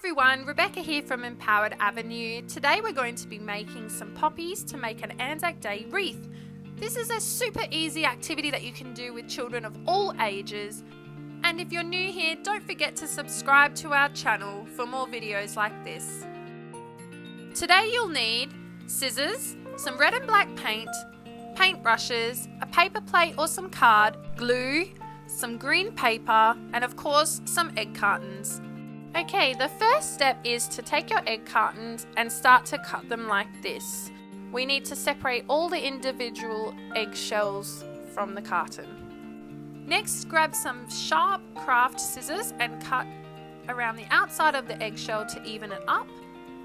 everyone, Rebecca here from Empowered Avenue. Today we're going to be making some poppies to make an Anzac Day wreath. This is a super easy activity that you can do with children of all ages. And if you're new here, don't forget to subscribe to our channel for more videos like this. Today you'll need scissors, some red and black paint, paintbrushes, a paper plate or some card, glue, some green paper, and of course some egg cartons. Okay, the first step is to take your egg cartons and start to cut them like this. We need to separate all the individual eggshells from the carton. Next, grab some sharp craft scissors and cut around the outside of the eggshell to even it up.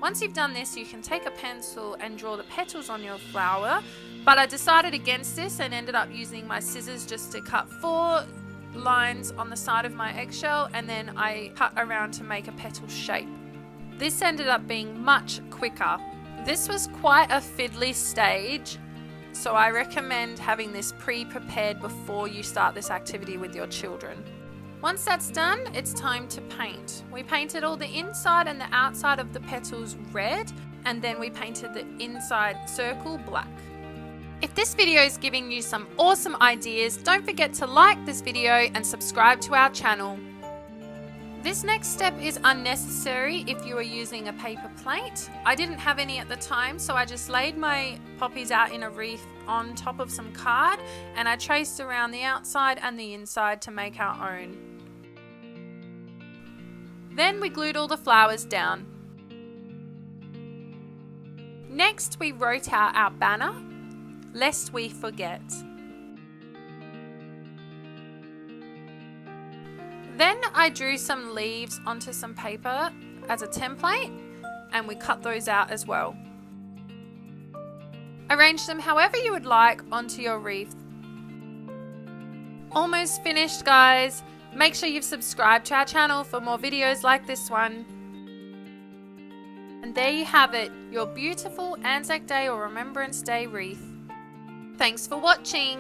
Once you've done this, you can take a pencil and draw the petals on your flower, but I decided against this and ended up using my scissors just to cut 4 lines on the side of my eggshell, and then I cut around to make a petal shape. This ended up being much quicker. This was quite a fiddly stage, so I recommend having this pre-prepared before you start this activity with your children. Once that's done, it's time to paint. We painted all the inside and the outside of the petals red, and then we painted the inside circle black. If this video is giving you some awesome ideas, don't forget to like this video and subscribe to our channel. This next step is unnecessary if you are using a paper plate. I didn't have any at the time, so I just laid my poppies out in a wreath on top of some card, and I traced around the outside and the inside to make our own. Then we glued all the flowers down. Next, we wrote out our banner, lest we forget. Then I drew some leaves onto some paper as a template, and we cut those out as well. Arrange them however you would like onto your wreath. Almost finished, guys. Make sure you've subscribed to our channel for more videos like this one. And there you have it, your beautiful Anzac Day or Remembrance Day wreath. Thanks for watching.